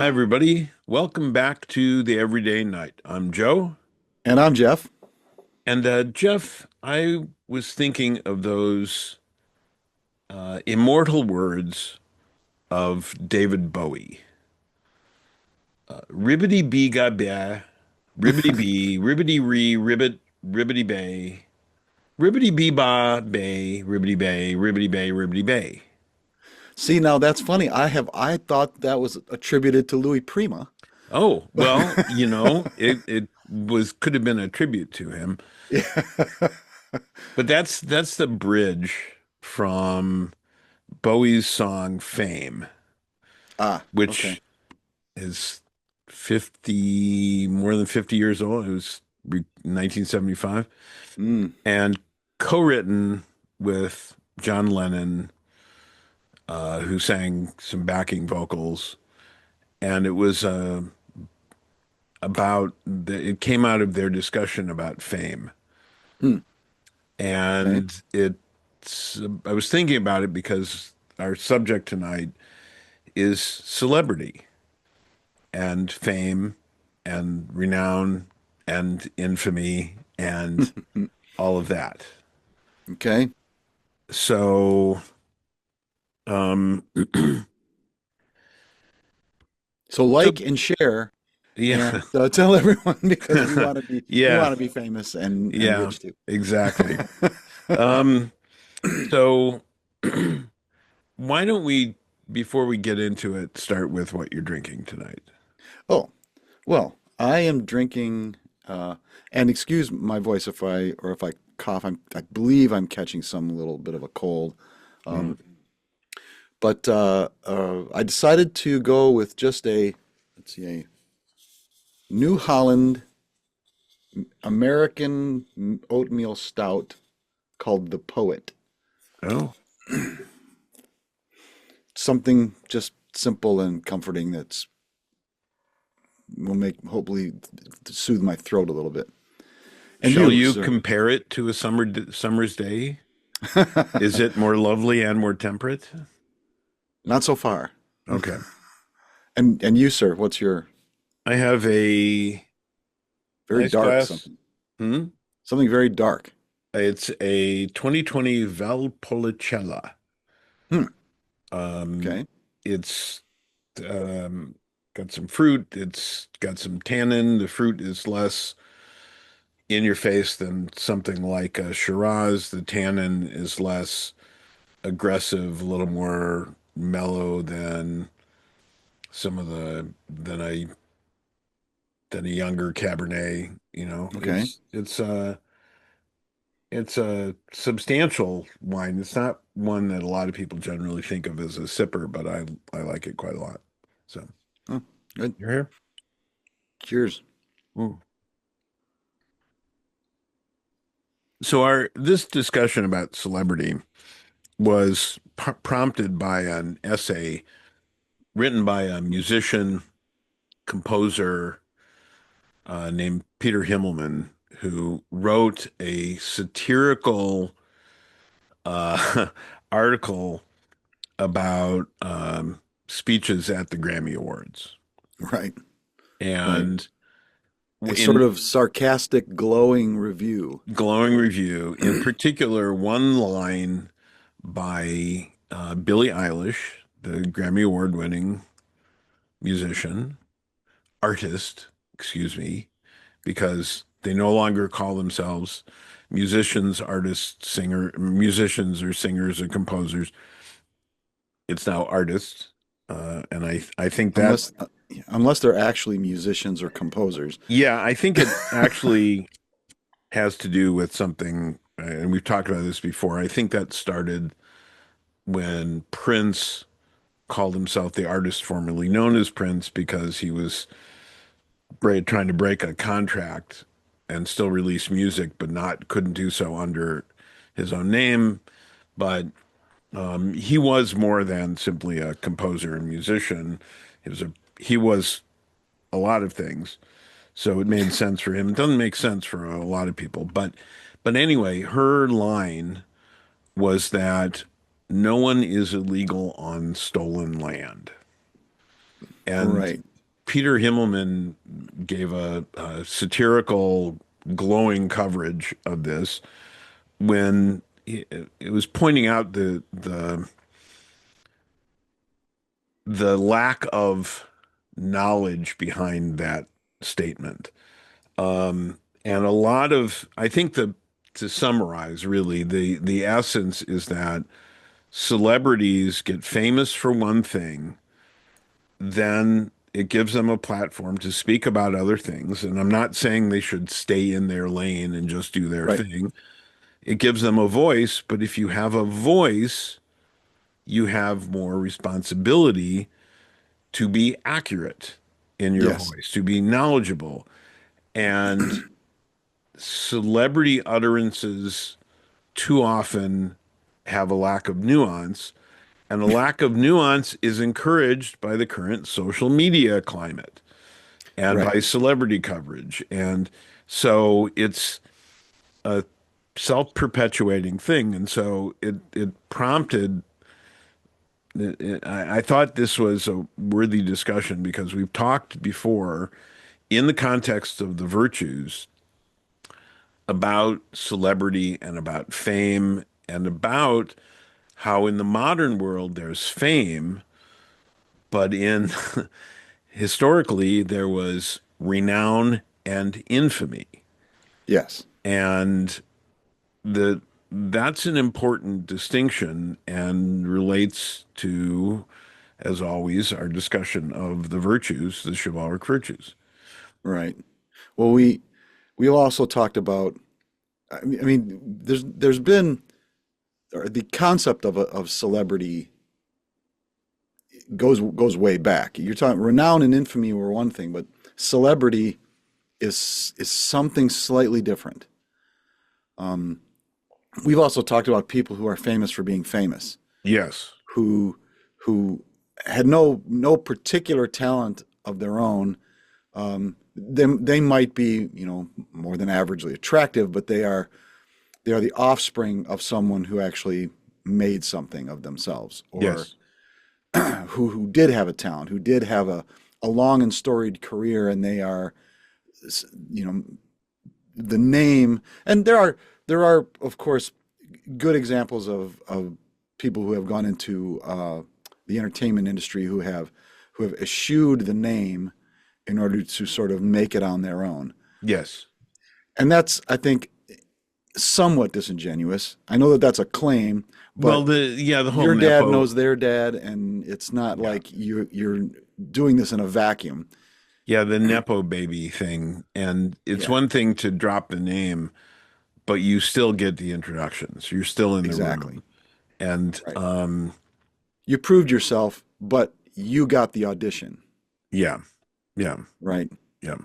Hi, everybody. Welcome back to the Everyday Night. I'm Joe. And I'm Jeff. And Jeff, I was thinking of those immortal words of David Bowie. Ribbity bee ga ba, ribbity bee, ribbity ree, ribbit, ribbity bay, ribbity bee ba bay, ribbity bay, ribbity bay, ribbity bay. See, now that's funny. I thought that was attributed to Louis Prima. Oh, well, it was could have been a tribute to him, Yeah. but that's the bridge from Bowie's song Fame, Ah, okay. which is 50, more than 50 years old. It was 1975 Mm, and co-written with John Lennon, who sang some backing vocals. And it was it came out of their discussion about fame. mm, okay. And I was thinking about it because our subject tonight is celebrity and fame and renown and infamy and all of that. Okay. So, um, So so like and share yeah, and tell everyone because we yeah, want to be famous and yeah, rich too. exactly. Um, so why don't we, before we get into it, start with what you're drinking tonight? Oh, well, I am drinking and excuse my voice if I cough. I believe I'm catching some little bit of a cold. Mm. Um, but I decided to go with just let's see, a New Holland American oatmeal stout called the Poet. Oh, Something just simple and comforting that's will make hopefully soothe my throat a little bit. And shall you, you sir? compare it to a summer's day? Is it more lovely and more temperate? Not so far. Okay. And you, sir, what's your I have a very nice dark glass. something? Hmm? Something very dark. It's a 2020 Valpolicella. Hmm. Um, Okay. it's um, got some fruit. It's got some tannin. The fruit is less in your face than something like a Shiraz. The tannin is less aggressive, a little more mellow than some of the than a younger Cabernet. Okay. It's a substantial wine. It's not one that a lot of people generally think of as a sipper, but I like it quite a lot. So Oh, good. you're here. Cheers. Ooh. So our this discussion about celebrity was prompted by an essay written by a musician composer named Peter Himmelman, who wrote a satirical article about speeches at the Grammy Awards. Right. Right. And A sort in of sarcastic, glowing review. glowing review, in particular, one line by Billie Eilish, the Grammy Award winning musician, artist, excuse me, because they no longer call themselves musicians, artists, musicians or singers or composers. It's now artists. And I think that, Unless unless they're actually musicians or composers. yeah, I think it actually has to do with something, and we've talked about this before. I think that started when Prince called himself the artist formerly known as Prince because he was trying to break a contract and still release music, but not couldn't do so under his own name. But he was more than simply a composer and musician. He was a lot of things. So it made sense for him. It doesn't make sense for a lot of people, but anyway, her line was that no one is illegal on stolen land. And Right. Peter Himmelman gave a satirical, glowing coverage of this when it was pointing out the lack of knowledge behind that statement. And a lot of, I think to summarize, really, the essence is that celebrities get famous for one thing, then it gives them a platform to speak about other things. And I'm not saying they should stay in their lane and just do their Right. thing. It gives them a voice, but if you have a voice, you have more responsibility to be accurate in your Yes. voice, to be knowledgeable. And celebrity utterances too often have a lack of nuance, and a lack of nuance is encouraged by the current social media climate and Right. by celebrity coverage. And so it's a self-perpetuating thing. And so it prompted, I thought this was a worthy discussion because we've talked before in the context of the virtues about celebrity and about fame and about how in the modern world there's fame, but in historically there was renown and infamy. Yes. And the that's an important distinction and relates to, as always, our discussion of the virtues, the chivalric virtues. Right. Well, we also talked about. I mean, there's been or the concept of celebrity goes way back. You're talking renown and infamy were one thing, but celebrity is something slightly different. Um, we've also talked about people who are famous for being famous, Yes. who who had no particular talent of their own. They might be, more than averagely attractive, but they are the offspring of someone who actually made something of themselves, or Yes. who did have a talent, who did have a long and storied career, and they are, you know, the name. And there are of course good examples of people who have gone into the entertainment industry who have eschewed the name in order to sort of make it on their own. Yes. And that's, I think, somewhat disingenuous. I know that that's a claim, Well, but the whole your dad Nepo, knows their dad, and it's not yeah. like you're doing this in a vacuum. Yeah, the Nepo baby thing. And it's Yeah, one thing to drop the name, but you still get the introductions. You're still in the exactly. room. And Right. You proved yourself, but you got the audition, yeah, yeah, right? yeah.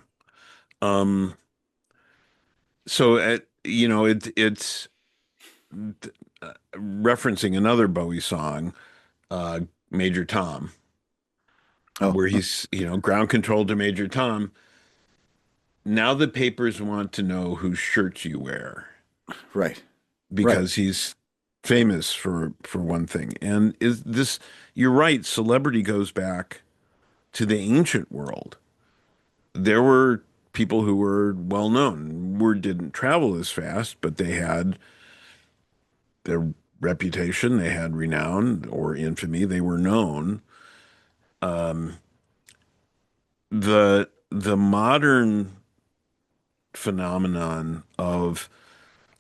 Um, so it's referencing another Bowie song, uh, Major Tom, Oh, where he's, ground control to Major Tom. Now the papers want to know whose shirts you wear right, right. because he's famous for one thing. And is this, you're right, celebrity goes back to the ancient world. There were people who were well known. Word didn't travel as fast, but they had their reputation, they had renown or infamy, they were known. Um, the modern phenomenon of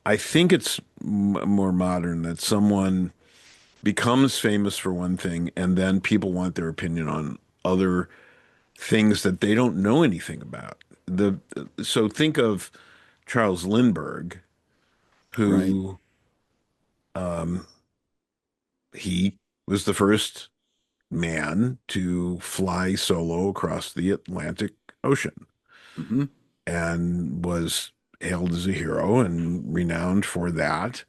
I think it's more modern that someone becomes famous for one thing and then people want their opinion on other things that they don't know anything about. The so think of Charles Lindbergh, Right. who um, he was the first man to fly solo across the Atlantic Ocean Hmm. and was hailed as a hero and renowned for that.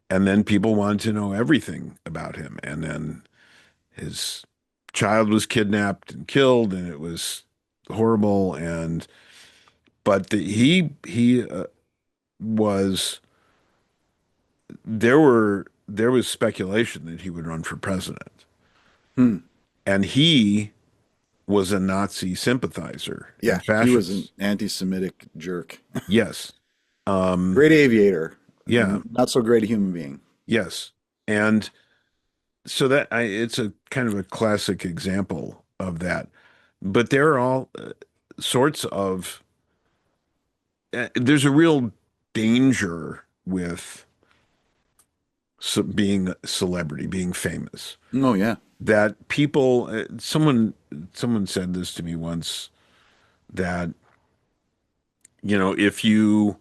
And then people wanted to know everything about him. And then his child was kidnapped and killed, and it was horrible. And but he was there was speculation that he would run for president, Hmm. and he was a Nazi sympathizer Yeah, and he was an fascist. anti-Semitic jerk. Yes. Um, Great aviator, yeah, not so great a human being. yes. And so it's a kind of a classic example of that. But there are all sorts of there's a real danger with being a celebrity, being famous. Oh yeah. That people, someone said this to me once that, if you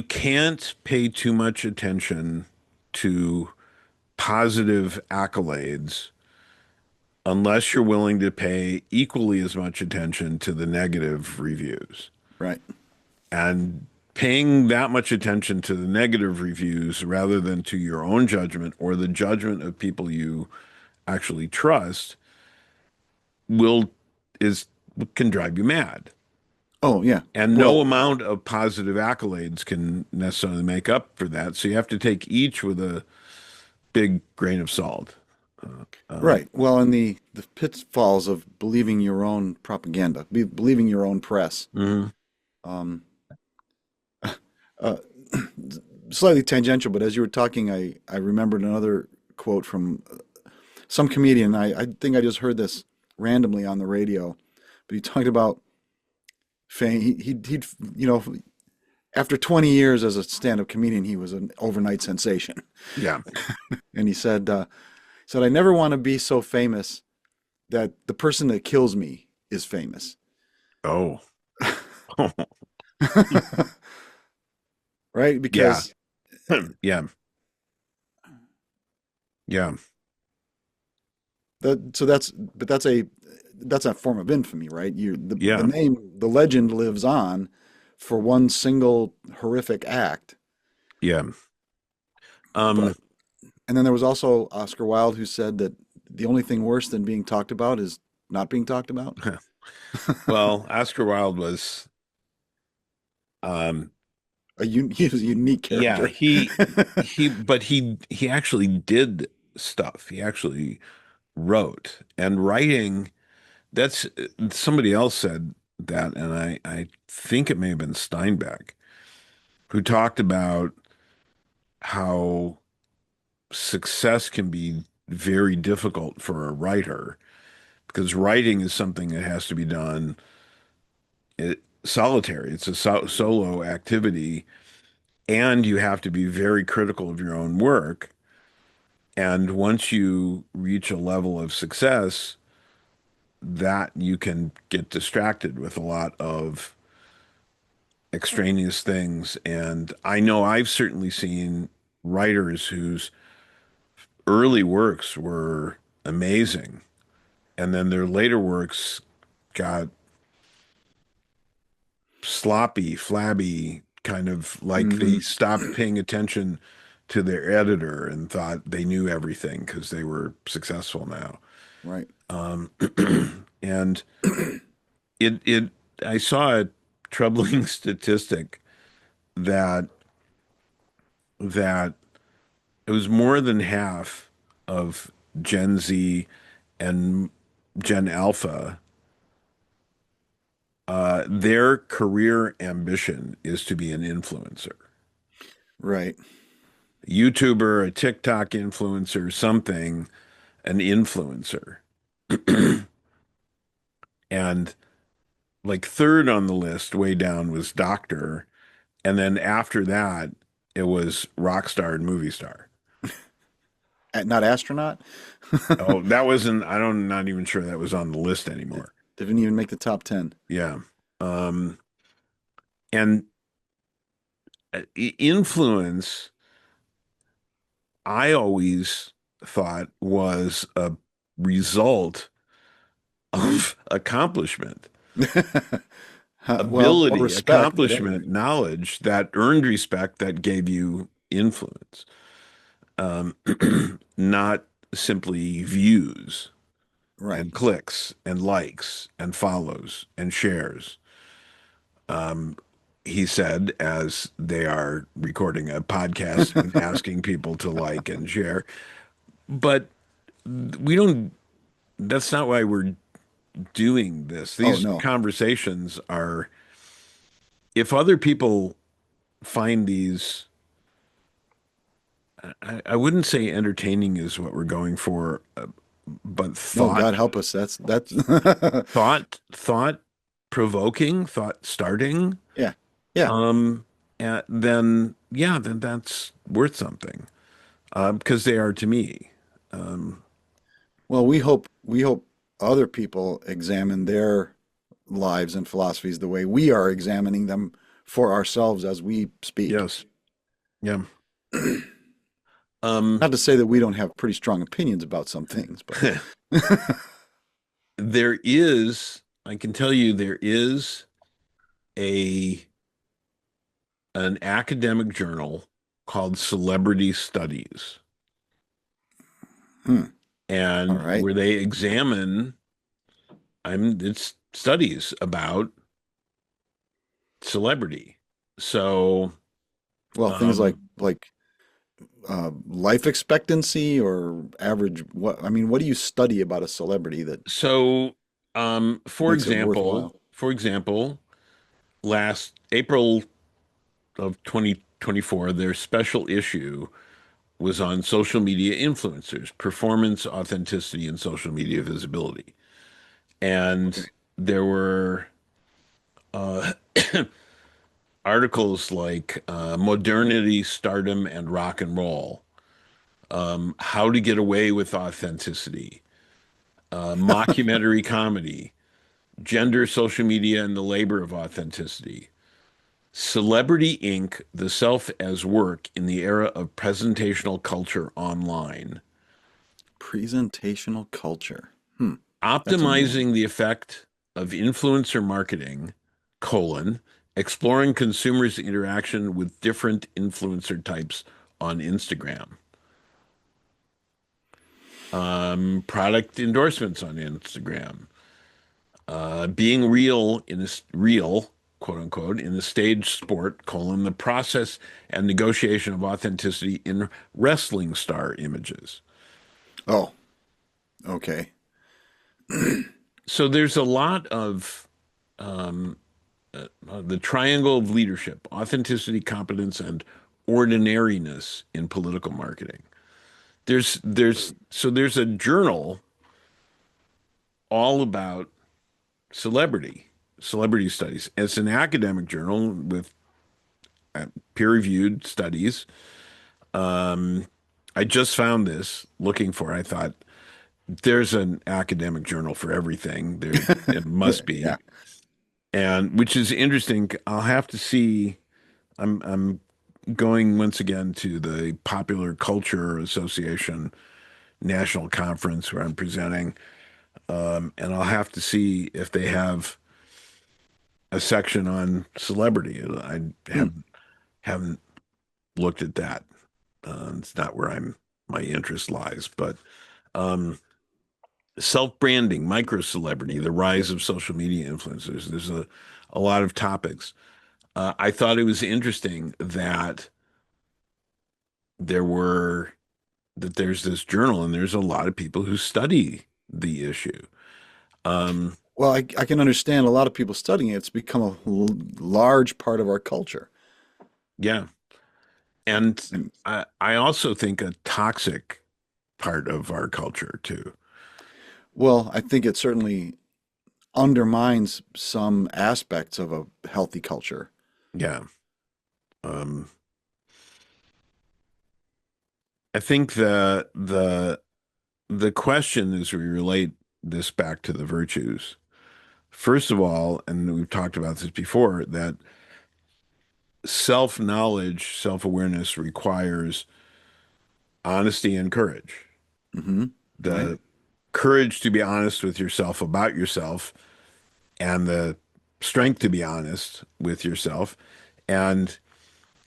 can't pay too much attention to positive accolades unless you're willing to pay equally as much attention to the negative reviews. Right. And paying that much attention to the negative reviews rather than to your own judgment or the judgment of people you actually trust will is can drive you mad. Oh yeah. And no Well, amount of positive accolades can necessarily make up for that. So you have to take each with a big grain of salt. right. Well, and the pitfalls of believing your own propaganda, believing your own press. Mhm. Um, uh, Slightly tangential, but as you were talking, I remembered another quote from some comedian. I think I just heard this randomly on the radio, but he talked about fame. He'd after 20 years as a stand-up comedian, he was an overnight sensation. Yeah. And he said, I never want to be so famous that the person that kills me is famous. Oh. Right? Yeah. Because Yeah. Yeah. that's a form of infamy, right? The Yeah. name, the legend lives on for one single horrific act. Yeah. But Um, and then there was also Oscar Wilde who said that the only thing worse than being talked about is not being talked about. well, Oscar Wilde was, um, He was a unique yeah, character. but he actually did stuff. He actually wrote and writing. That's somebody else said that, and I think it may have been Steinbeck who talked about how success can be very difficult for a writer because writing is something that has to be done solitary. It's a solo activity, and you have to be very critical of your own work. And once you reach a level of success, that you can get distracted with a lot of extraneous things. And I know I've certainly seen writers whose early works were amazing, and then their later works got sloppy, flabby, kind of like they Hmm. stopped paying attention to their editor and thought they knew everything because they were successful now. Right. Um, and it I saw a troubling statistic that that it was more than half of Gen Z and Gen Alpha, their career ambition is to be an influencer. Right. YouTuber, a TikTok influencer, something, an influencer. And like third on the list, way down, was doctor. And then after that, it was rock star and movie star. Not astronaut. Oh, that wasn't, not even sure that was on the list It anymore. didn't even make the top 10. Yeah. Um, and influence, I always thought was a result of accomplishment, Well, ability, respect at any accomplishment, rate. knowledge that earned respect that gave you influence, um, not simply views Right. and clicks and likes and follows and shares. Um, he said, as they are recording a podcast and asking people to like and share. But we don't that's not why we're doing this. Oh These no, conversations are, if other people find these, I wouldn't say entertaining is what we're going for, but no, God help us. That's thought provoking, thought starting, yeah, yeah. um, then yeah, then that's worth something. Because they are to me. Um, Well, we hope other people examine their lives and philosophies the way we are examining them for ourselves as we speak. yes, yeah. Um, Not to say that we don't have pretty strong opinions about some things, but there is, I can tell you, there is a an academic journal called Celebrity Studies, hmm, all and right. where they examine, it's studies about celebrity. So, Well, things like um, life expectancy or average. What I mean, what do you study about a celebrity that so, makes it worthwhile? for example, last April of 2024, their special issue was on social media influencers, performance, authenticity, and social media visibility. And there were uh, articles like modernity, stardom, and rock and roll, how to get away with authenticity, mockumentary comedy, gender, social media, and the labor of authenticity. Celebrity Inc., the self as work in the era of presentational culture online. Presentational culture. Hmm, that's a new one. Optimizing the effect of influencer marketing, colon, exploring consumers' interaction with different influencer types on Instagram. Product endorsements on Instagram. Being real in a real, quote unquote, in the stage sport, colon, the process and negotiation of authenticity in wrestling star images. Oh, okay. So there's a lot of um, the triangle of leadership, authenticity, competence, and ordinariness in political marketing. There's a journal all about celebrity studies. It's an academic journal with peer-reviewed studies. Um, I just found this looking for. I thought there's an academic journal for everything. There it must Yeah. be, and which is interesting. I'll have to see. I'm going once again to the Popular Culture Association National Conference where I'm presenting, and I'll have to see if they have a section on celebrity. I Hmm. haven't looked at that. It's not where my interest lies, but um, self-branding, micro celebrity, the Yep. rise of social media influencers. There's a lot of topics. I thought it was interesting that there were there's this journal and there's a lot of people who study the issue. Um, Well, I can understand a lot of people studying it. It's become a large part of our culture. yeah. And And I also think a toxic part of our culture too. well, I think it certainly undermines some aspects of a healthy culture. Yeah. Um, I think the question as we relate this back to the virtues, first of all, and we've talked about this before, that self-knowledge, self-awareness requires honesty and courage. Hmm. Right? The courage to be honest with yourself about yourself and the strength to be honest with yourself. And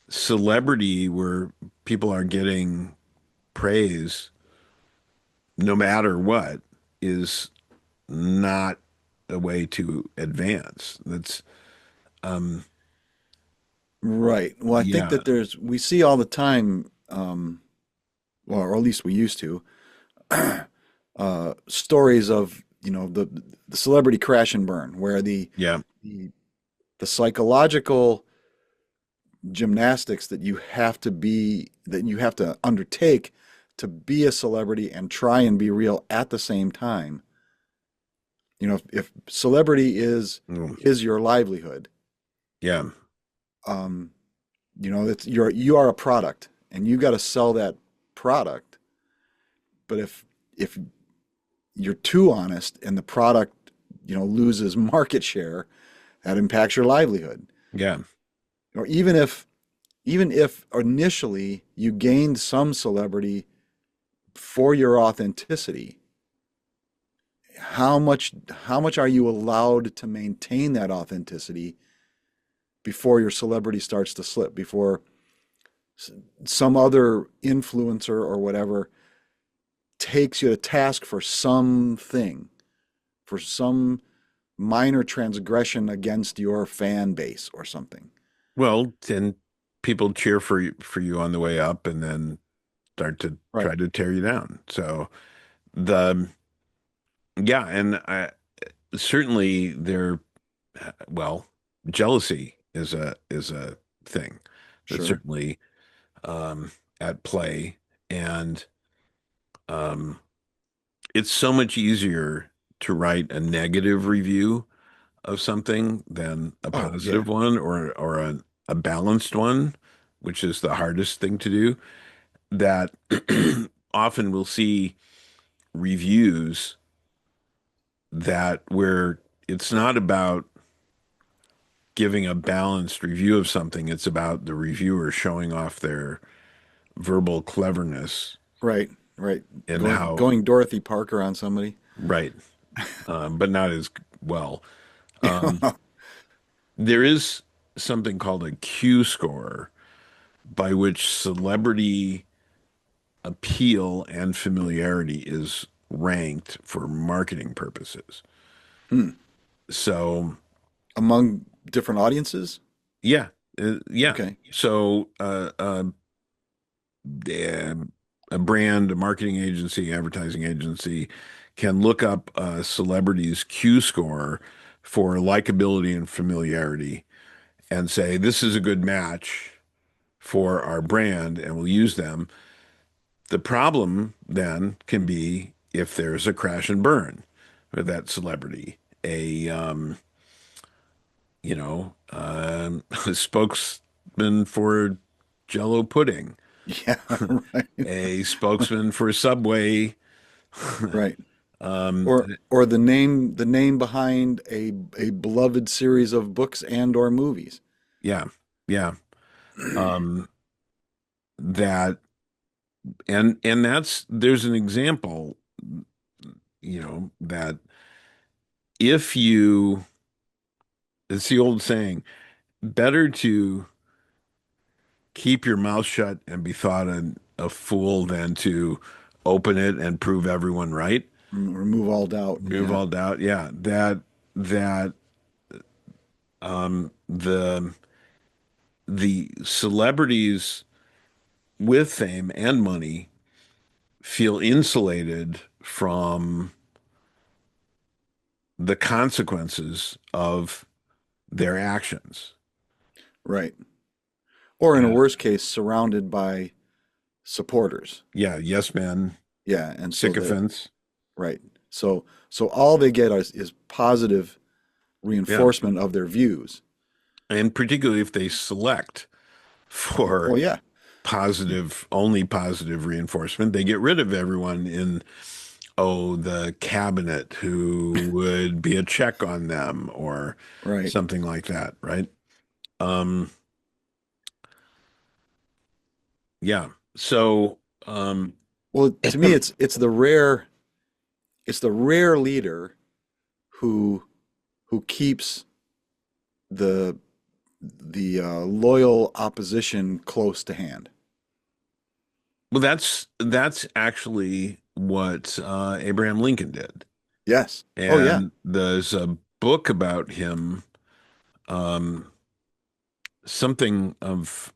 celebrity, where people are getting praise no matter what, is not a way to advance. That's, um, Right. Well, I think yeah, that we see all the time, well, or at least we used to, stories of, the celebrity crash and burn, where Yeah. the the psychological gymnastics that you have to undertake to be a celebrity and try and be real at the same time. If celebrity Mm. is your livelihood, Yeah. um, you are a product and you got to sell that product. But if you're too honest and the product, loses market share, that impacts your livelihood. Yeah. Or even if initially you gained some celebrity for your authenticity, how much are you allowed to maintain that authenticity before your celebrity starts to slip, before some other influencer or whatever takes you to task for something, for some minor transgression against your fan base or something. Well, and people cheer for you on the way up and then start to Right. try to tear you down. So the yeah, and certainly well, jealousy is a thing that's Sure. certainly um at play. And um it's so much easier to write a negative review of something than a Oh, yeah. positive one, or a balanced one, which is the hardest thing to do. That often we'll see reviews that where it's not about giving a balanced review of something, it's about the reviewer showing off their verbal cleverness Right. Right. and Going how Dorothy Parker on somebody. right, but not as well. Um, there is something called a Q score by which celebrity appeal and familiarity is ranked for marketing purposes. Hmm. So, Among different audiences? yeah, yeah. Okay. So, uh, a brand, a marketing agency, advertising agency can look up a celebrity's Q score for likability and familiarity and say, this is a good match for our brand, and we'll use them. The problem then can be if there's a crash and burn with that celebrity, a spokesman for Jello pudding, Yeah, right. a spokesman for Subway. Right. Um, Or the name behind a beloved series of books and or movies. yeah, yeah. Um, that and that's there's an example, that if you, it's the old saying, better to keep your mouth shut and be thought a fool than to open it and prove everyone right. Remove all doubt. Remove Yeah. all doubt. Yeah, that the celebrities with fame and money feel insulated from the consequences of their actions. Right. Or in a And worst case, surrounded by supporters. yeah, yes men, Yeah. And so that, sycophants. right. So all they get is positive Yeah. reinforcement of their views. And particularly if they select for Well, yeah. only positive reinforcement, they get rid of everyone in, the cabinet who would be a check on them or Right. something like that, right? Um, yeah. So, Well, to me, it's the rare leader who keeps the loyal opposition close to hand. well, that's actually what Abraham Lincoln did, Yes. Oh yeah. and there's a book about him, um, something of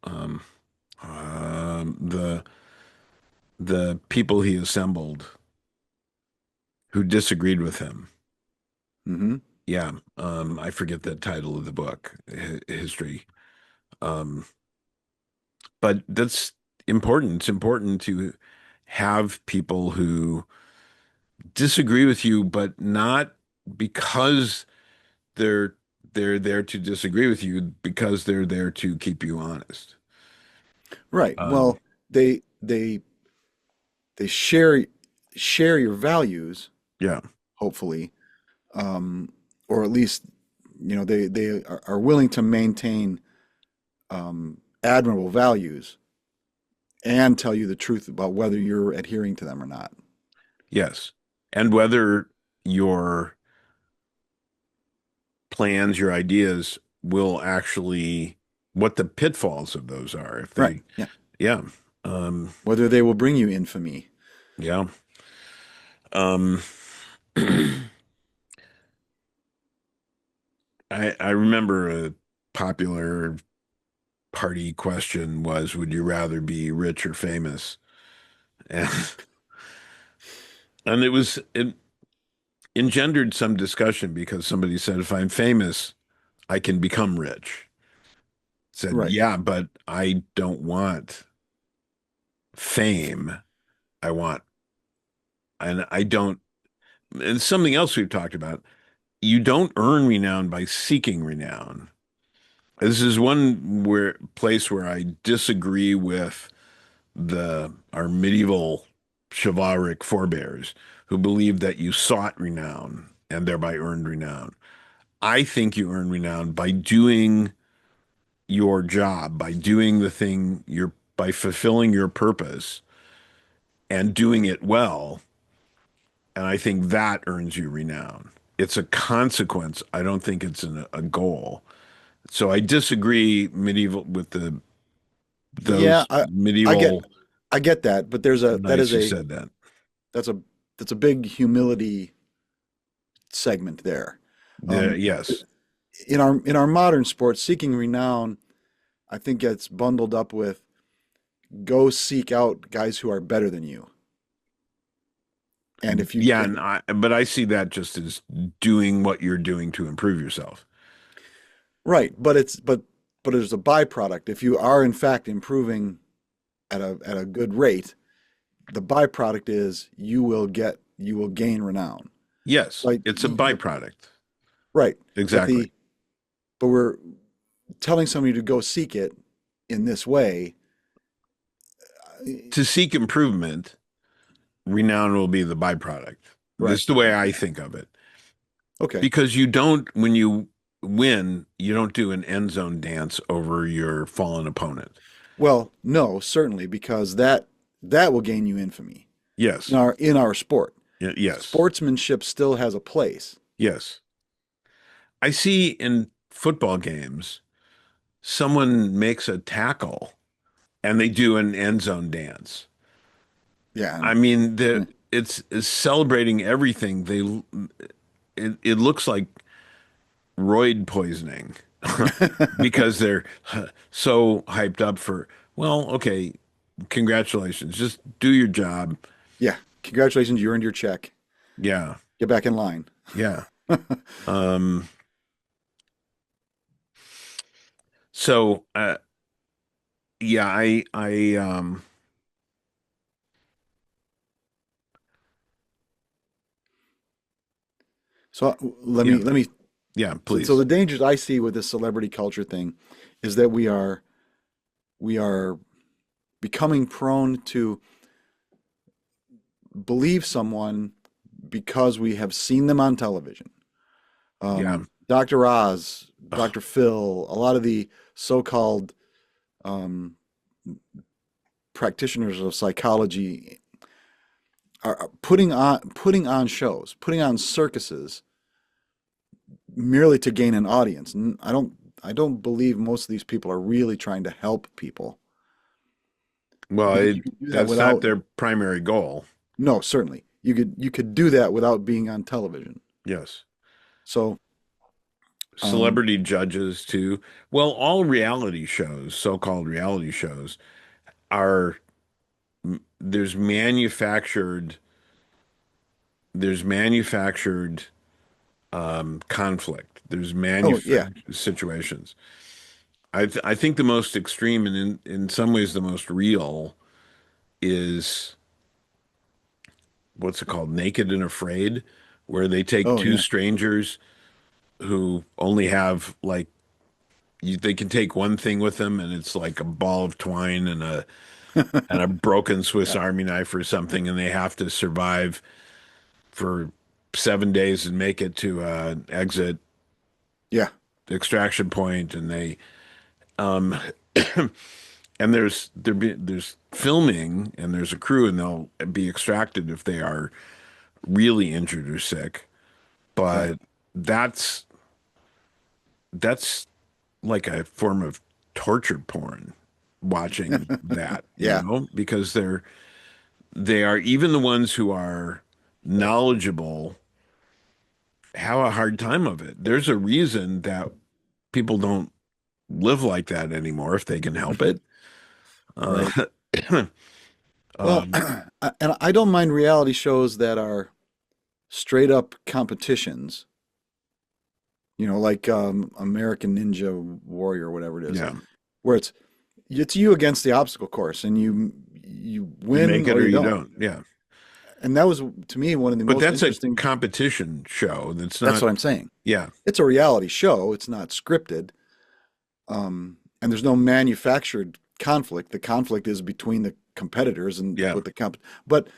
the people he assembled. who disagreed with him. Hmm. Yeah, I forget the title of the book, history. Um, but that's important. It's important to have people who disagree with you, but not because they're they're there to disagree with you, because they're there to keep you honest. Right. Um, Well, they share your values, yeah, hopefully, um, or at least they are willing to maintain admirable values and tell you the truth about whether you're adhering to them or not. yes. And whether your plans, your ideas will actually, what the pitfalls of those are. If Right. they, Yeah. yeah, um, Whether they will bring you infamy. yeah. Um, I remember a popular party question was, would you rather be rich or famous? And, and it engendered some discussion because somebody said, if I'm famous, I can become rich. Said, Right. yeah, but I don't want fame. I want, and I don't, and something else we've talked about, you don't earn renown by seeking renown. This is one place where I disagree with our medieval chivalric forebears who believed that you sought renown and thereby earned renown. I think you earn renown by doing your job, by doing the thing you're by fulfilling your purpose and doing it well. And I think that earns you renown. It's a consequence. I don't think it's a goal. So I disagree medieval with Yeah, those I get medieval I get that, but there's a that knights is who a said that. that's a that's a big humility segment there. Um, Yes. in our modern sports, seeking renown, I think gets bundled up with go seek out guys who are better than you. And if you Yeah, if, and but I see that just as doing what you're doing to improve yourself. right, but there's a byproduct. If you are in fact improving at a good rate, the byproduct is you will gain renown. Yes, Right. it's a byproduct. Right. But Exactly. the but we're telling somebody to go seek it in this way. To seek improvement, renown will be the byproduct. This Right. is the way I think of it. Okay. Because you don't, when you win, you don't do an end zone dance over your fallen opponent. Well, no, certainly because that will gain you infamy in Yes. our sport. Yes. Sportsmanship still has a place. Yes. I see in football games, someone makes a tackle and they do an end zone dance. Yeah, I and mean, eh, it's celebrating everything. It looks like roid poisoning because they're so hyped up for, well, okay, congratulations. Just do your job. yeah. Congratulations, you earned your check. Yeah. Get back in line. Yeah. Um, so yeah, So let yeah, me let me yeah, so please. the dangers I see with this celebrity culture thing is that we are becoming prone to believe someone because we have seen them on television. Yeah. Dr. Oz, Ugh. Dr. Phil, a lot of the so-called um, practitioners of psychology are putting on shows, putting on circuses merely to gain an audience. I don't believe most of these people are really trying to help people Well, because you can do that that's not without. their primary goal. No, certainly you could do that without being on television. Yes. So, um, Celebrity judges too. Well, all reality shows, so-called reality shows, are there's manufactured there's manufactured conflict. There's Oh yeah. manufactured situations. I think the most extreme and in some ways the most real is what's it called? Naked and Afraid, where they take Oh two yeah. strangers who only have like they can take one thing with them, and it's like a ball of twine and a broken Swiss Yeah. Army knife or something, and they have to survive for 7 days and make it to an exit Yeah. extraction point, and they um and there's filming and there's a crew, and they'll be extracted if they are really injured or sick. Right. But that's that's like a form of torture porn watching that, Yeah. because they are even the ones who are knowledgeable have a hard time of it. There's a reason that people don't live like that anymore if they can help it. Right. Uh, Well, um, and I don't mind reality shows that are straight up competitions, like American Ninja Warrior or whatever it is, yeah, where it's you against the obstacle course and you you make win it or or you you don't. don't. Yeah, And that was to me one of the but most that's a interesting. competition show. That's That's not. what I'm saying. Yeah, It's a reality show. It's not scripted. And there's no manufactured conflict. The conflict is between the competitors and yeah, what the But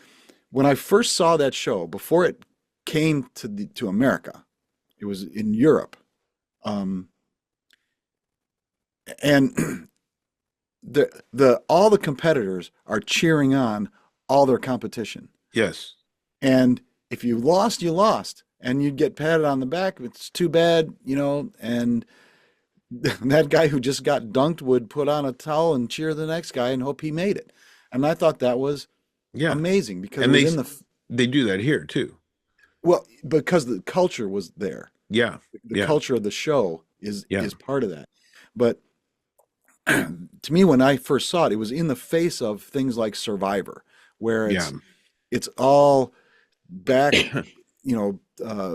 when I first saw that show, before it came to America, it was in Europe. Um, and the all the competitors are cheering on all their competition. yes, And if you lost, you lost. And you'd get patted on the back. It's too bad, and that guy who just got dunked would put on a towel and cheer the next guy and hope he made it. And I thought that was yeah, amazing because it and was in they do that here too. well, because the culture was there. Yeah, The yeah, culture of the show is yeah, is part of that. But to me, when I first saw it, it was in the face of things like Survivor, where yeah, it's all back,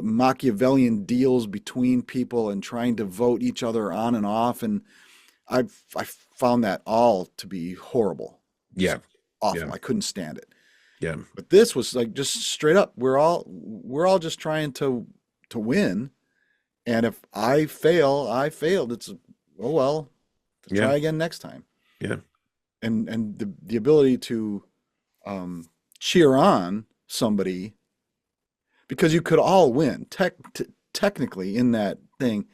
Machiavellian deals between people and trying to vote each other on and off. And I found that all to be horrible, just yeah, yeah, awful. I couldn't stand it. yeah, But this was like just straight up. We're all just trying to win. And if I fail, I failed. It's oh well, yeah, try again next time. yeah, And the ability to cheer on somebody because you could all win technically in that thing.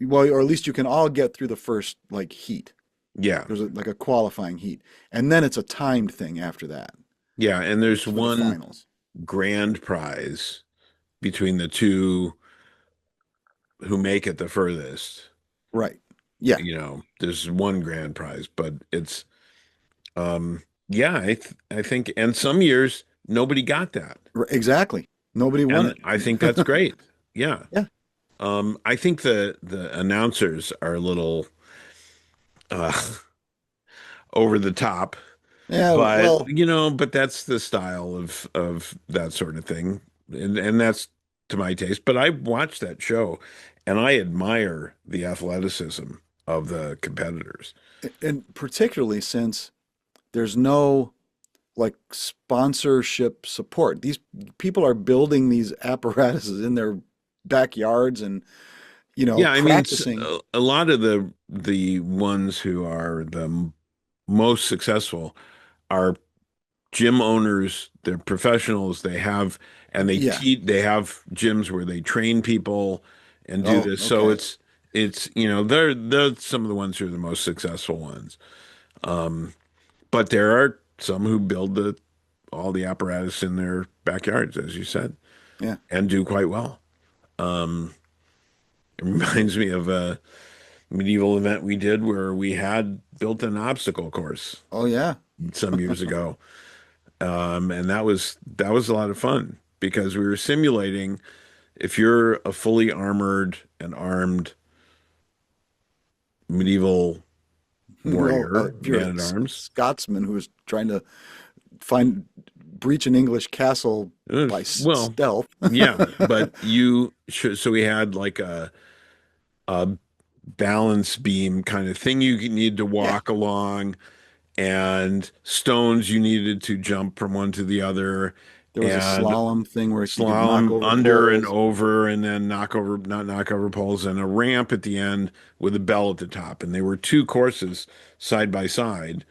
Well, or at least you can all get through the first like heat. yeah, There's like a qualifying heat, and then it's a timed thing after that yeah. And there's for the one finals. grand prize between the two who make it the furthest. Right. Yeah. There's one grand prize, but it's yeah, I think, and some years nobody got that. Exactly. Nobody won And it. I think that's great. Yeah. Yeah. I think the announcers are a little uh over the top, Yeah. but Well, but that's the style of that sort of thing. And that's to my taste. But I watched that show and I admire the athleticism of the competitors. and particularly since there's no like sponsorship support. These people are building these apparatuses in their backyards and Yeah, I mean, practicing. a lot of the ones who are the most successful are gym owners. They're professionals. Yeah. They have gyms where they train people and do Oh, this. So okay. it's they're some of the ones who are the most successful ones. But there are some who build the all the apparatus in their backyards, as you said, Yeah. and do quite well. It reminds me of a medieval event we did where we had built an obstacle course Oh, yeah. some years ago. And that was a lot of fun because we were simulating if you're a fully armored and armed medieval Well, warrior, if you're man at arms. Scotsman who's trying to find breach an English castle by Well, stealth. yeah, but you should. So we had like a balance beam kind of thing you need to Yeah, walk along, and stones you needed to jump from one to the other, there was a and slalom thing where you could knock slalom over under and poles. over, and then not knock over poles, and a ramp at the end with a bell at the top. And they were two courses side by side,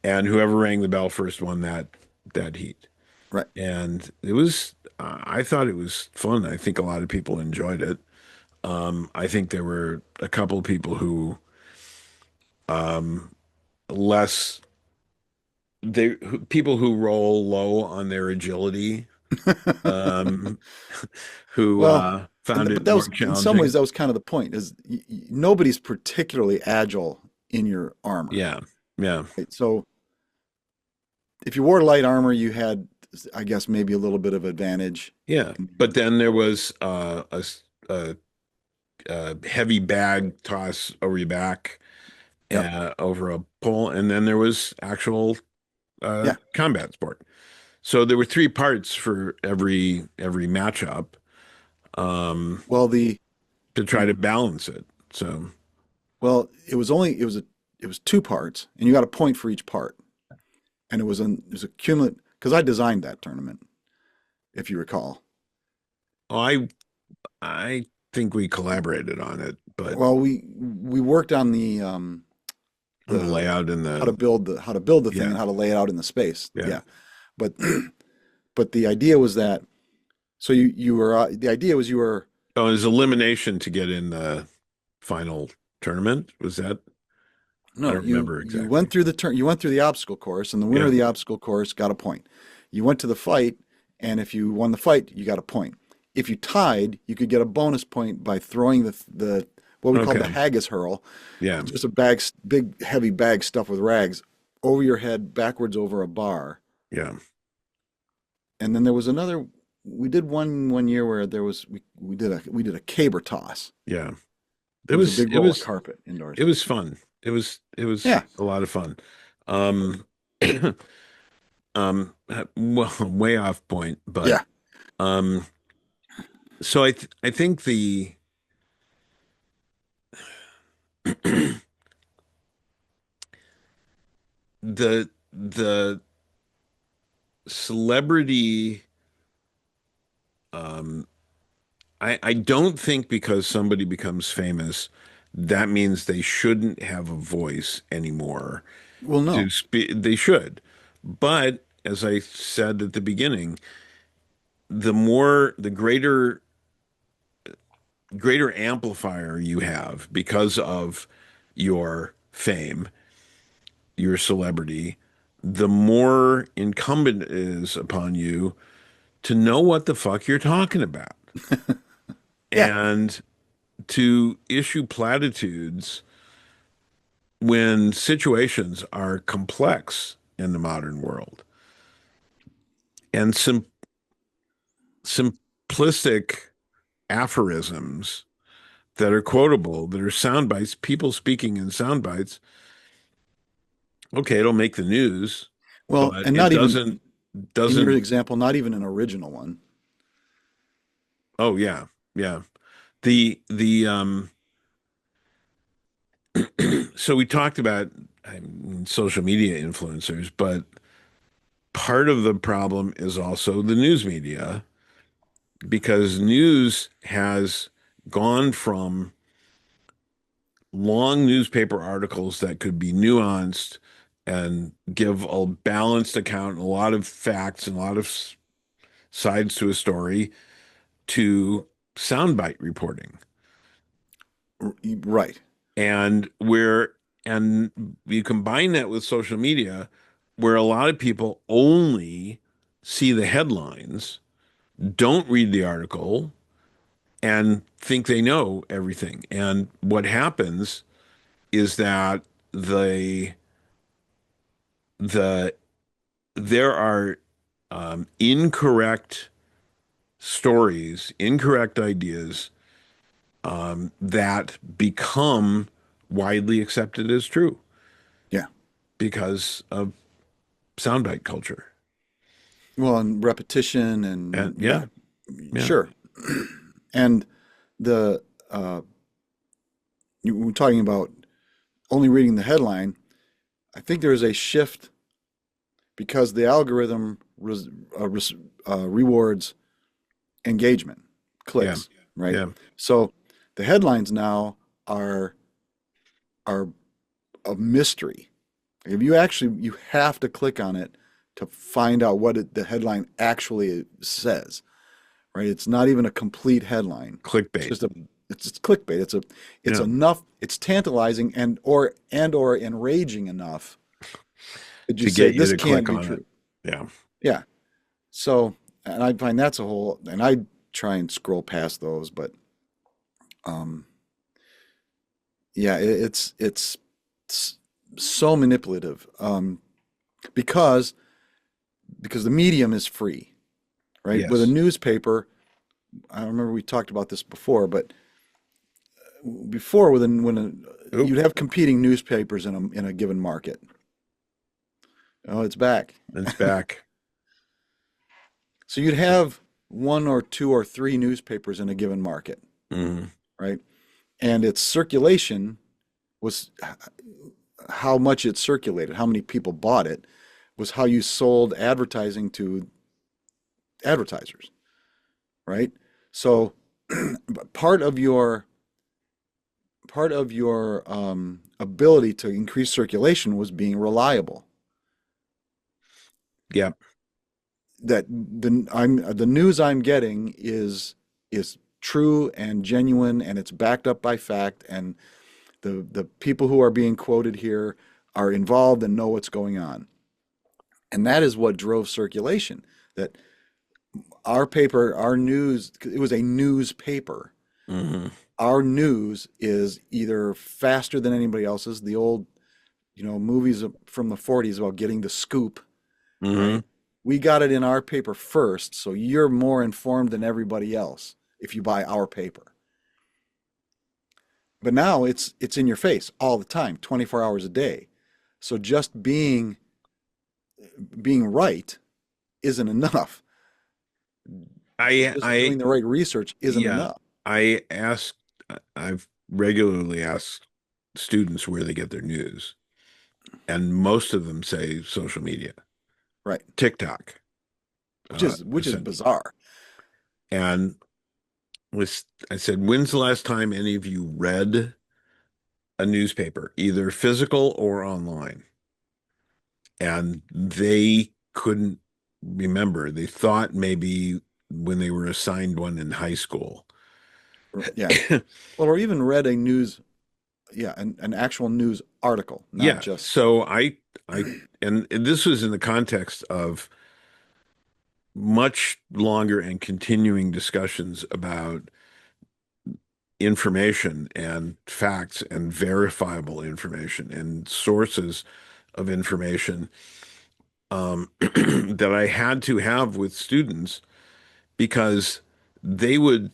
and whoever rang the bell first won that heat. Right. And it was, I thought it was fun. I think a lot of people enjoyed it. I think there were a couple of people who um, less people who roll low on their agility, um, who Well, found but it that more was in some ways challenging. that was kind of the point is nobody's particularly agile in your armor. Yeah, yeah, Right? So if you wore light armor, you had, I guess, maybe a little bit of advantage. yeah. But then there was a heavy bag toss over your back, Yep. over a pole, and then there was actual Yeah. combat sport. So there were three parts for every matchup, um, Well, the to try to balance it. So, well, it was two parts, and you got a point for each part, and it was a cumulative because I designed that tournament, if you recall. oh, I think we collaborated on it, but Well, we worked on on the the layout and how to build the thing yeah, and how to lay it out in the space. yeah. Yeah, but but the idea was that so you were the idea was you were Oh, it was elimination to get in the final tournament. Was that? I no don't remember you exactly. went through the turn you went through the obstacle course and the winner Yeah. of the obstacle course got a point. You went to the fight and if you won the fight you got a point. If you tied, you could get a bonus point by throwing the what we called the Okay. haggis hurl, Yeah. just a big heavy bag stuffed with rags over your head backwards over a bar. Yeah. And then there was another. We did one year where there was we did a caber toss. Yeah. It was a big It roll of was carpet indoors. it was fun. It was Yeah, a lot of fun. Um well, way off point, but yeah. um so I think the celebrity, um I don't think because somebody becomes famous, that means they shouldn't have a voice anymore Well, to no. speak. They should. But as I said at the beginning, the greater amplifier you have because of your fame, your celebrity, the more incumbent it is upon you to know what the fuck you're talking about Yeah. and to issue platitudes when situations are complex in the modern world and simplistic aphorisms that are quotable, that are sound bites, people speaking in sound bites. Okay, it'll make the news, Well, but and it not even in your doesn't. example, not even an original one. Oh yeah, yeah. The so we talked about, I mean, social media influencers, but part of the problem is also the news media because news has gone from long newspaper articles that could be nuanced and give a balanced account and a lot of facts and a lot of sides to a story to soundbite reporting. Right. And and you combine that with social media where a lot of people only see the headlines, don't read the article, and think they know everything. And what happens is that the there are incorrect stories, incorrect ideas that become widely accepted as true Yeah. because of soundbite culture. Well, and repetition And and yeah, yeah, yeah, sure. And the you were talking about only reading the headline. I think there is a shift because the algorithm rewards engagement, yeah, clicks, right? yeah. So the headlines now are are a mystery. If you actually you have to click on it to find out what the headline actually says, right? It's not even a complete headline. It's Clickbait. just a it's just clickbait. It's Yeah, enough, it's tantalizing and or enraging enough that you to say get you this to can't click be on it. true. Yeah, Yeah. So, and I find that's a whole, and I try and scroll past those, but um, yeah, it's so manipulative because the medium is free, right? With a yes. newspaper, I remember we talked about this before, but before Oh, you'd have competing newspapers in a given market. Oh, it's back. it's back. So you'd have one or two or three newspapers in a given market, Hmm. right? And its circulation was how much it circulated, how many people bought it, was how you sold advertising to advertisers, right? So part of your ability to increase circulation was being reliable. Yeah, That the news I'm getting is true and genuine, and it's backed up by fact, and the people who are being quoted here are involved and know what's going on. And that is what drove circulation. That our paper, our news, it was a newspaper. hmm, Our news is either faster than anybody else's. The old, movies from the 40s about getting the scoop, hmm. right? We got it in our paper first, so you're more informed than everybody else if you buy our paper. But now it's in your face all the time, 24 hours a day. So just being right isn't enough. Just I, doing the right research isn't yeah, enough. I ask, I've regularly asked students where they get their news, and most of them say social media, Right. TikTok, Which is essentially. bizarre. And I said, when's the last time any of you read a newspaper, either physical or online? And they couldn't remember. They thought maybe when they were assigned one in high school. Yeah. Well, or even read a news, yeah, an actual news article, not Yeah. just So and this was in the context of much longer and continuing discussions about information and facts and verifiable information and sources of information that I had to have with students because they would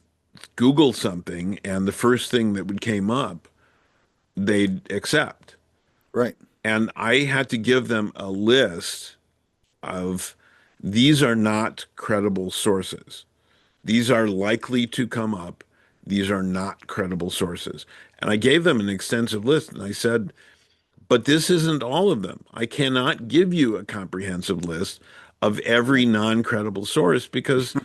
Google something and the first thing that would came up, they'd accept. right. And I had to give them a list of these are not credible sources. These are likely to come up. These are not credible sources. And I gave them an extensive list and I said, but this isn't all of them. I cannot give you a comprehensive list of every Right. non-credible source because,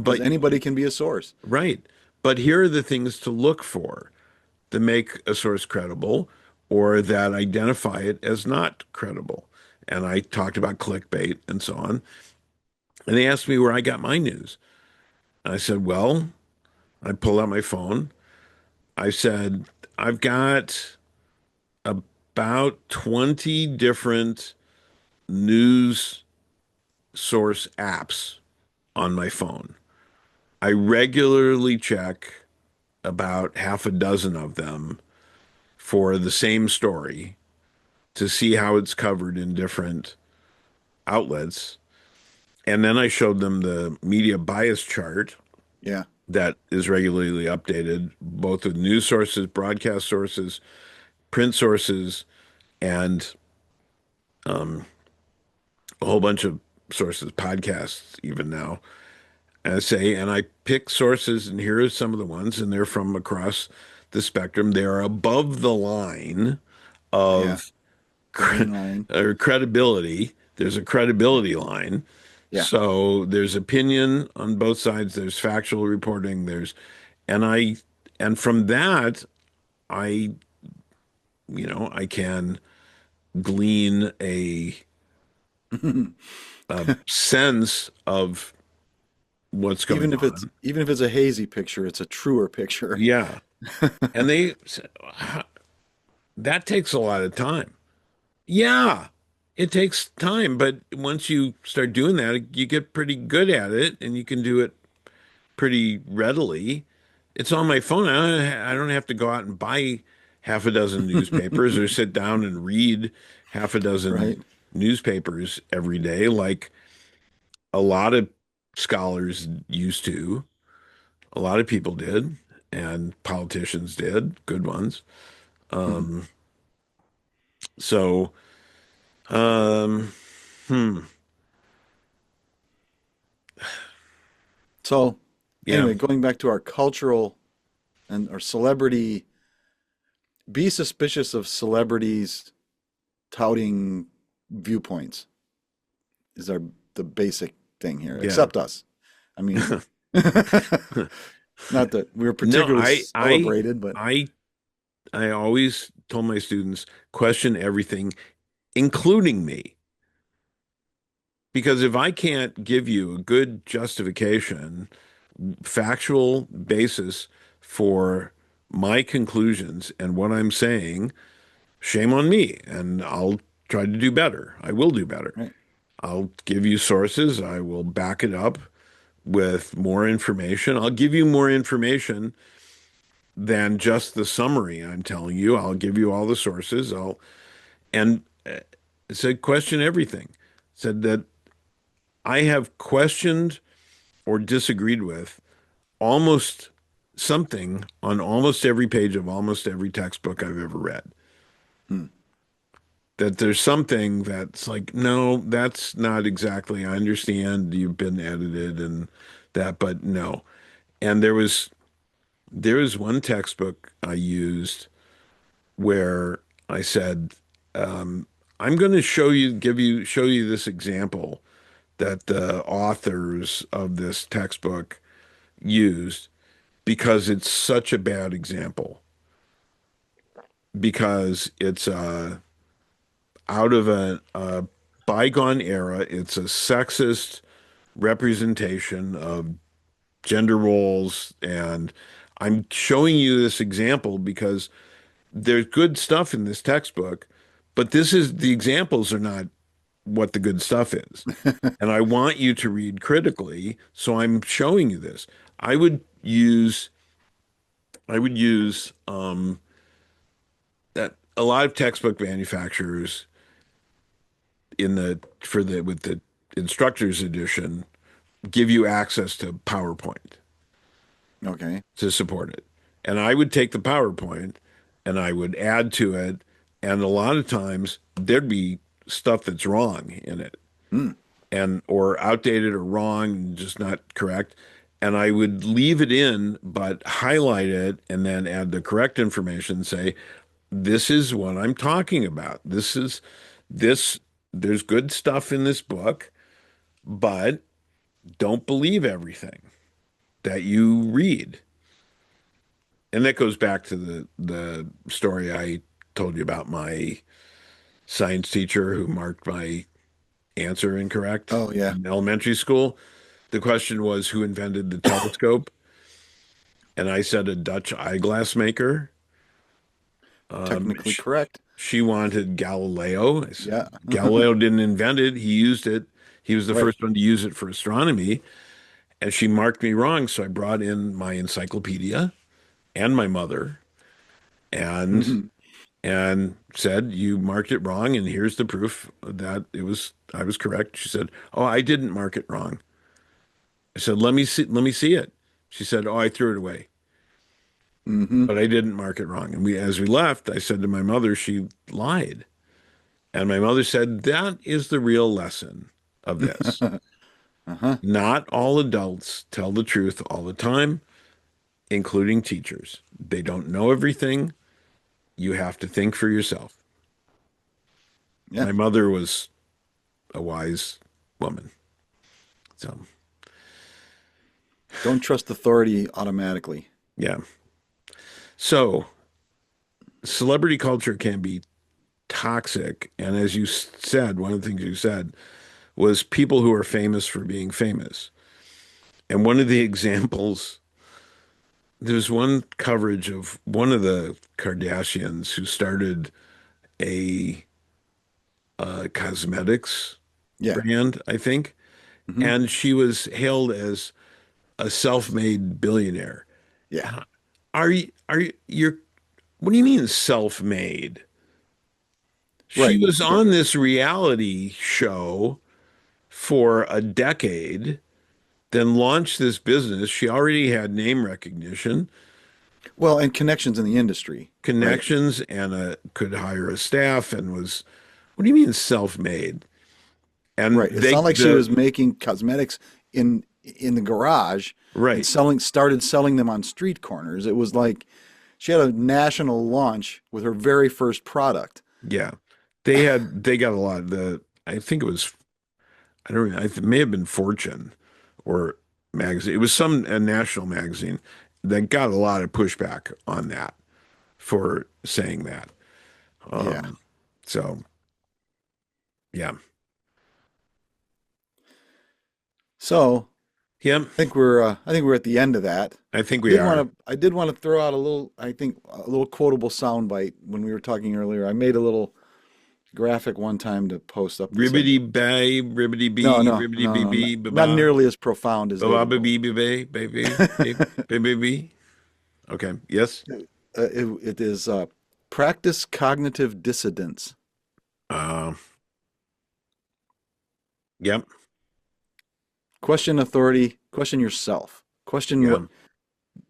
Because but anybody can be a source. right. But here are the things to look for that make a source credible or that identify it as not credible. And I talked about clickbait and so on. And they asked me where I got my news. And I said, well, I pulled out my phone. I said, I've got about 20 different news source apps on my phone. I regularly check about half a dozen of them for the same story to see how it's covered in different outlets. And then I showed them the media bias chart Yeah. that is regularly updated, both with news sources, broadcast sources, print sources, and a whole bunch of sources, podcasts, even now. And I say, and I pick sources, and here are some of the ones, and they're from across the spectrum. They are above the line Yeah. of The green line. or credibility. There's a Yeah. credibility line. Yeah. So there's opinion on both sides. There's factual reporting. And I, and from that, I, I can glean a sense of what's going on. Even if it's a hazy picture, it's a truer picture. Yeah. And they said, that takes a lot of time. Yeah, it takes time, but once you start doing that, you get pretty good at it and you can do it pretty readily. It's on my phone. I don't have to go out and buy half a dozen newspapers or sit down and read half a dozen Right. newspapers every day like a lot of scholars used to. A lot of people did, and politicians did, good ones. Um, so, um, hmm, So yeah, anyway, going back to our cultural and our celebrity, be suspicious of celebrities touting viewpoints is the basic thing here, yeah. except us. I mean, not that we're No, particularly celebrated, but I, I always told my students question everything, including me, because if I can't give you a good justification, factual basis for my conclusions and what I'm saying, shame on me, and I'll try to do better. I will do better. right. I'll give you sources. I will back it up with more information. I'll give you more information than just the summary I'm telling you. I'll give you all the sources. And said question everything. Said that I have questioned or disagreed with almost something on almost every page of almost every textbook I've ever read. Hmm. That there's something that's like, no, that's not exactly. I understand you've been edited and that, but no. And there was one textbook I used where I said, I'm going to show you this example that the authors of this textbook used because it's such a bad example because it's out of a bygone era. It's a sexist representation of gender roles, and I'm showing you this example because there's good stuff in this textbook, but this is the examples are not what the good stuff is. And I want you to read critically, so I'm showing you this. I would use I would use that a lot of textbook manufacturers in the for the with the instructor's edition give you access to PowerPoint Okay. to support it. And I would take the PowerPoint and I would add to it. And a lot of times there'd be stuff that's wrong in it Hmm. and or outdated or wrong, just not correct. And I would leave it in, but highlight it and then add the correct information and say, this is what I'm talking about. This, there's good stuff in this book, but don't believe everything that you read. And that goes back to the story I told you about my science teacher who marked my answer incorrect Oh yeah. in elementary school. The question was who invented the telescope? And I said a Dutch eyeglass maker. Technically Sh correct. She wanted Galileo. I said Yeah. Galileo didn't invent it. He used it. He was the Right. first one to use it for astronomy. And she marked me wrong. So I brought in my encyclopedia and my mother and and said, you marked it wrong, and here's the proof that I was correct. She said, oh, I didn't mark it wrong. I said, let me see it. She said, oh, I threw it away, Hmm. but I didn't mark it wrong. And as we left, I said to my mother, she lied. And my mother said, that is the real lesson. of this. Uh-huh. Not all adults tell the truth all the time, including teachers. They don't know everything. You have to think for yourself. Yeah. My mother was a wise woman. So, Don't trust authority automatically. yeah. So, celebrity culture can be toxic. And as you said, one of the things you said was people who are famous for being famous. And one of the examples, there's one coverage of one of the Kardashians who started a cosmetics Yeah. brand, I think, Hmm. and she was hailed as a self-made billionaire. Yeah. You're, what do you mean self-made? She Right. was on this reality show for a decade, then launched this business. She already had name recognition, Well, and connections in the industry. Right. connections, and could hire a staff and was, what do you mean self-made? And Right. It's they, not like she the, was making cosmetics in the garage and right. started selling them on street corners. It was like she had a national launch with her very first product. Yeah. They got a lot of I think it was, I don't know, it may have been Fortune or magazine. It was some a national magazine that got a lot of pushback on that for saying that. Yeah. Um, so yeah. So Yeah, I think we're at the end of that. I think we are. I did want to throw out a little I think a little quotable soundbite when we were talking earlier. I made a little graphic one time to post up that said, Ribbity bay, ribbity no, bee, no, ribbity no, bee no, bee, not ba nearly as profound as ba ba David ba Bowie. bee bee bay, baby, baby bee. Okay. Yes. It is practice cognitive dissidence. Uh, yep. Question authority, question yourself. Yeah.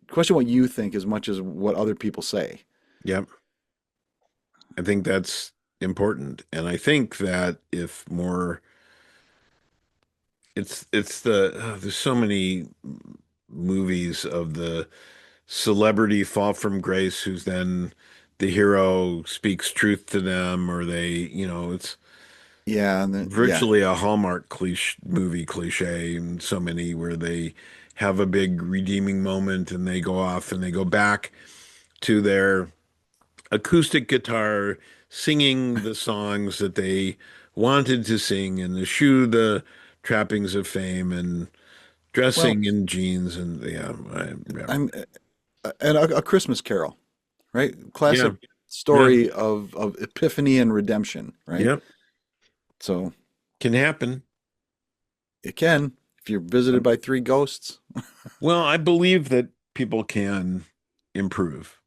Question what you think as much as what other people say. Yep. I think that's important. And I think that if more, it's there's so many movies of the celebrity fall from grace who's then the hero speaks truth to them, or they, it's Yeah, yeah. virtually a Hallmark cliche, and so many where they have a big redeeming moment and they go off and they go back to their acoustic guitar singing the songs that they wanted to sing and eschew the trappings of fame and Well, dressing in jeans and yeah. I'm and a Christmas Carol, right? Yeah. Classic Yeah. story of epiphany and redemption, right? Yeah. So Can happen. it can if you're visited by three ghosts. Well, I believe that people can improve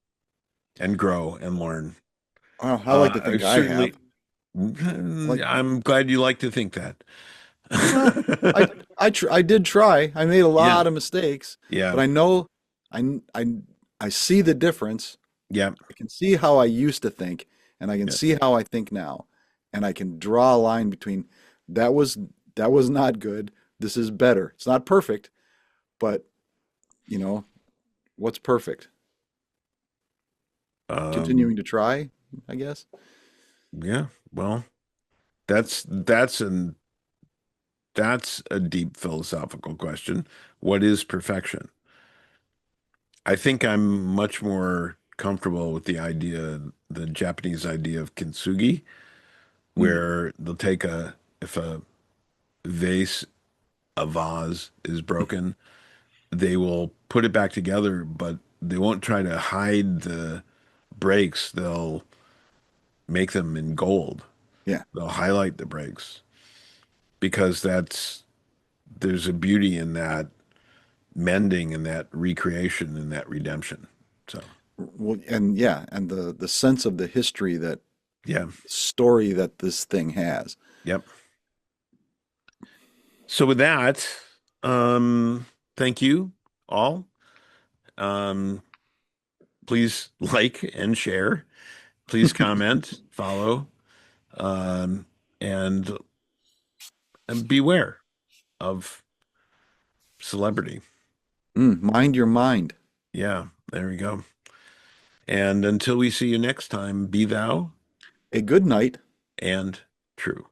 and grow and learn. Well, I like to I think I have. certainly, Like, I'm glad you like to think that. well, I did try. I made a Yeah. lot of mistakes, Yeah. but I know I I see the difference. Yeah. I can see how I used to think, and I can see Yes. how I think now, and I can draw a line between that was that was not good. This is better. It's not perfect, but you know, what's perfect? Um, Continuing to try, I guess. yeah. Well, that's that's a deep philosophical question. What is perfection? I think I'm much more comfortable with the Japanese idea of kintsugi, Hmm. where they'll take if vase, a vase is broken, they will put it back together, but they won't try to hide the breaks. They'll make them in gold. Yeah. They'll highlight the breaks because there's a beauty in that mending and that recreation and that redemption. So, Well, and yeah, and the sense of the history that yeah. story that this thing has. Yep. So with that, thank you all. Um, please like and share. Please comment, follow, um, and and beware of celebrity. Mind your mind. Yeah, there we go. And until we see you next time, be thou A good night. and true.